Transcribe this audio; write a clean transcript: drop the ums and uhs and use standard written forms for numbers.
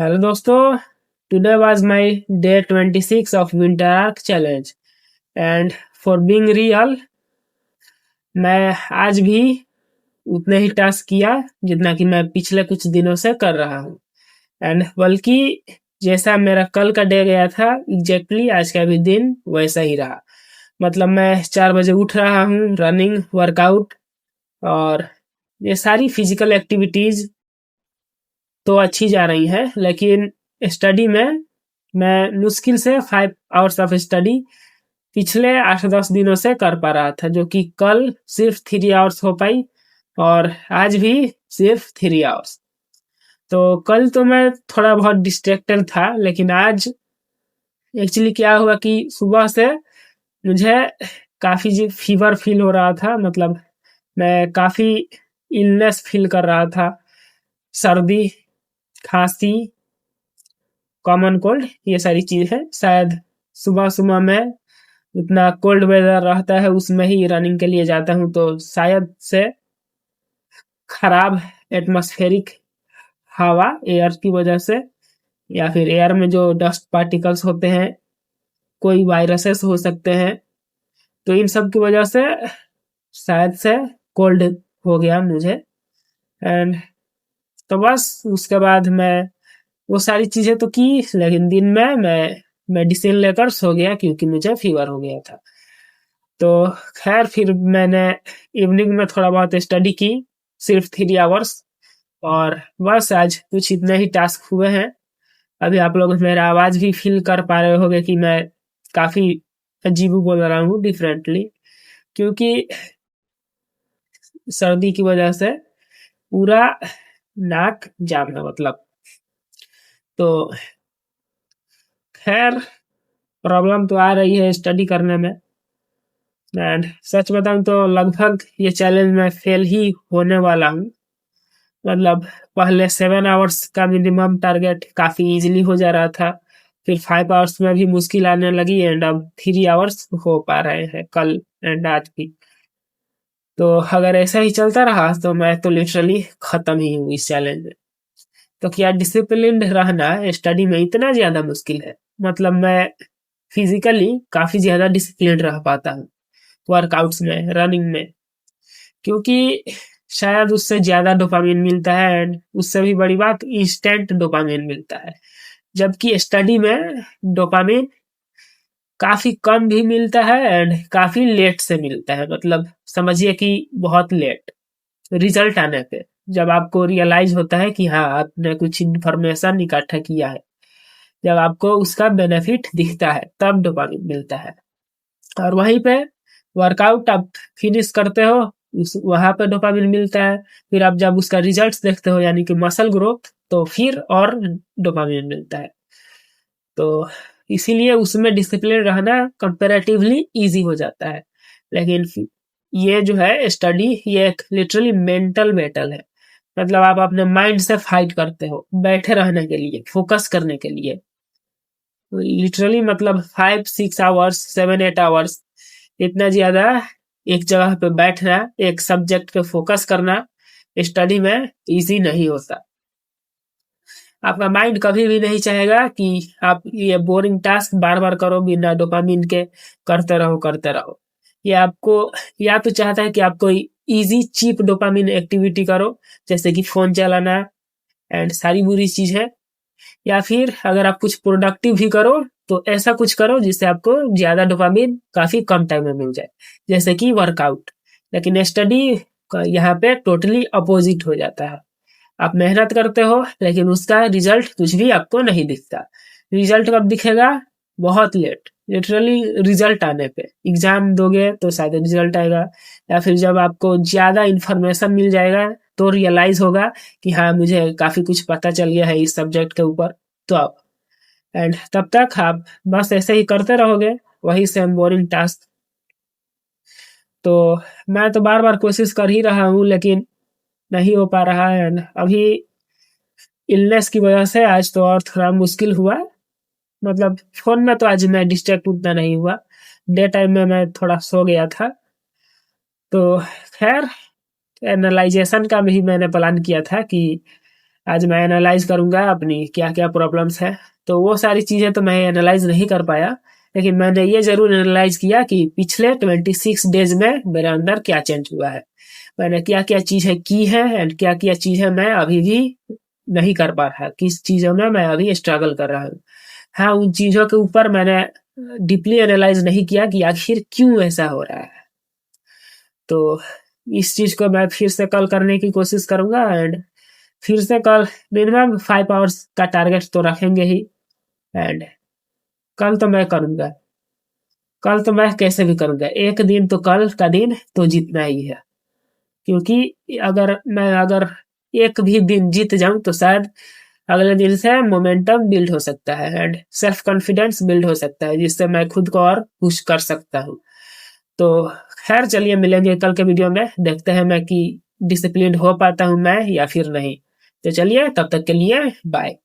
Hello दोस्तों, today was my day 26 of winter arc challenge and for being real मैं आज भी उतने ही टास्क किया जितना कि मैं पिछले कुछ दिनों से कर रहा हूँ। एंड बल्कि जैसा मेरा कल का डे गया था एग्जैक्टली आज का भी दिन वैसा ही रहा। मतलब मैं 4 बजे उठ रहा हूँ, रनिंग वर्कआउट और ये सारी फिजिकल एक्टिविटीज तो अच्छी जा रही हैं, लेकिन स्टडी में मैं मुश्किल से 5 आवर्स ऑफ स्टडी पिछले 8-10 दिनों से कर पा रहा था, जो कि कल सिर्फ 3 आवर्स हो पाई और आज भी सिर्फ 3 आवर्स। तो कल तो मैं थोड़ा बहुत डिस्ट्रैक्टेड था, लेकिन आज एक्चुअली क्या हुआ कि सुबह से मुझे काफी जी फीवर फील हो रहा था। मतलब मैं काफी इलनेस फील कर रहा था, सर्दी, खांसी, कॉमन कोल्ड, ये सारी चीज है। शायद सुबह सुबह में उतना कोल्ड वेदर रहता है उसमें ही रनिंग के लिए जाता हूँ, तो शायद से खराब एटमॉस्फेरिक हवा एयर की वजह से, या फिर एयर में जो डस्ट पार्टिकल्स होते हैं, कोई वायरसेस हो सकते हैं, तो इन सब की वजह से शायद से कोल्ड हो गया मुझे। एंड तो बस उसके बाद मैं वो सारी चीजें तो की, लेकिन दिन में मैं मेडिसिन लेकर सो गया क्योंकि मुझे फीवर हो गया था। तो खैर फिर मैंने इवनिंग में थोड़ा बहुत स्टडी की, सिर्फ 3 आवर्स। और बस आज कुछ इतने ही टास्क हुए हैं। अभी आप लोग मेरा आवाज भी फील कर पा रहे होंगे कि मैं काफी अजीब बोल रहा हूँ, डिफरेंटली, क्योंकि सर्दी की वजह से पूरा नाक जाम है मतलब। तो खैर प्रॉब्लम तो आ रही है स्टडी करने में। एंड सच बताऊं तो लगभग ये चैलेंज में फेल ही होने वाला हूँ। मतलब पहले 7 आवर्स का मिनिमम टारगेट काफी इजीली हो जा रहा था, फिर 5 आवर्स में भी मुश्किल आने लगी, एंड अब 3 आवर्स हो पा रहे हैं कल एंड आज भी। तो अगर ऐसा ही चलता रहा तो मैं तो लिटरली खत्म ही हूँ इस चैलेंज में। तो क्या डिसिप्लिन्ड रहना स्टडी में इतना ज्यादा मुश्किल है? मतलब मैं फिजिकली काफी ज्यादा डिसिप्लिन रह पाता हूँ वर्कआउट्स में, रनिंग में, क्योंकि शायद उससे ज्यादा डोपामिन मिलता है, एंड उससे भी बड़ी बात इंस्टेंट डोपामिन मिलता है। जबकि स्टडी में डोपामिन काफी कम भी मिलता है एंड काफी लेट से मिलता है। मतलब समझिए कि बहुत लेट रिजल्ट आने पे, जब आपको रियलाइज होता है कि हाँ आपने कुछ इन्फॉर्मेशन इकट्ठा किया है, जब आपको उसका बेनिफिट दिखता है, तब डोपामिन मिलता है। और वहीं पे वर्कआउट आप फिनिश करते हो, उस वहां पे डोपामिन मिलता है। फिर आप जब उसका रिजल्ट्स देखते हो, यानी कि मसल ग्रोथ, तो फिर और डोपामिन मिलता है। तो इसीलिए उसमें डिसिप्लिन रहना कंपैरेटिवली इजी हो जाता है। लेकिन ये जो है स्टडी, ये एक लिटरली मेंटल बैटल है। मतलब आप अपने माइंड से फाइट करते हो बैठे रहने के लिए, फोकस करने के लिए। लिटरली मतलब 5-6 आवर्स, 7-8 आवर्स, इतना ज्यादा एक जगह पे बैठना, एक सब्जेक्ट पे फोकस करना स्टडी में इजी नहीं होता। आपका माइंड कभी भी नहीं चाहेगा कि आप ये बोरिंग टास्क बार बार करो बिना डोपामिन के, करते रहो करते रहो। ये आपको या तो चाहता है कि आप कोई इजी चीप डोपामिन एक्टिविटी करो, जैसे कि फोन चलाना एंड सारी बुरी चीज है, या फिर अगर आप कुछ प्रोडक्टिव भी करो तो ऐसा कुछ करो जिससे आपको ज्यादा डोपामिन काफी कम टाइम में मिल जाए, जैसे कि वर्कआउट। लेकिन स्टडी यहाँ पे टोटली अपोजिट हो जाता है। आप मेहनत करते हो लेकिन उसका रिजल्ट कुछ भी आपको नहीं दिखता। रिजल्ट कब दिखेगा? बहुत लेट, लिटरली रिजल्ट आने पे। एग्जाम दोगे तो शायद रिजल्ट आएगा, या फिर जब आपको ज्यादा इंफॉर्मेशन मिल जाएगा तो रियलाइज होगा कि हाँ मुझे काफी कुछ पता चल गया है इस सब्जेक्ट के ऊपर। तो अब एंड तब तक आप बस ऐसे ही करते रहोगे वही सेम बोरिंग टास्क। तो मैं तो बार बार कोशिश कर ही रहा हूँ, लेकिन नहीं हो पा रहा है। अभी इलनेस की वजह से आज तो और थोड़ा मुश्किल हुआ। मतलब फोन में तो आज मैं डिस्ट्रैक्ट उतना नहीं हुआ, डे टाइम में मैं थोड़ा सो गया था। तो खैर एनालाइजेशन का भी मैंने प्लान किया था कि आज मैं एनालाइज करूंगा अपनी क्या क्या प्रॉब्लम्स है। तो वो सारी चीज़ें तो मैं एनालाइज नहीं कर पाया, लेकिन मैंने ये जरूर एनालाइज किया कि पिछले 26 डेज में मेरे अंदर क्या चेंज हुआ है, मैंने क्या क्या चीज़ें की है एंड क्या क्या चीज़ें मैं अभी भी नहीं कर पा रहा, किस चीज़ों में मैं अभी स्ट्रगल कर रहा हूँ। हाँ, उन चीज़ों के ऊपर मैंने डीपली एनालाइज नहीं किया कि आखिर क्यों ऐसा हो रहा है। तो इस चीज़ को मैं फिर से कल करने की कोशिश करूंगा एंड फिर से कल मिनिमम 5 आवर्स का टारगेट तो रखेंगे ही। एंड कल तो मैं करूंगा, कल तो मैं कैसे भी करूंगा, एक दिन तो कल का दिन तो जीतना ही है। क्योंकि अगर एक भी दिन जीत जाऊं तो शायद अगले दिन से मोमेंटम बिल्ड हो सकता है एंड सेल्फ कॉन्फिडेंस बिल्ड हो सकता है, जिससे मैं खुद को और पुश कर सकता हूँ। तो खैर चलिए, मिलेंगे कल के वीडियो में, देखते हैं मैं कि डिसिप्लिन हो पाता हूँ मैं या फिर नहीं। तो चलिए, तब तक के लिए बाय।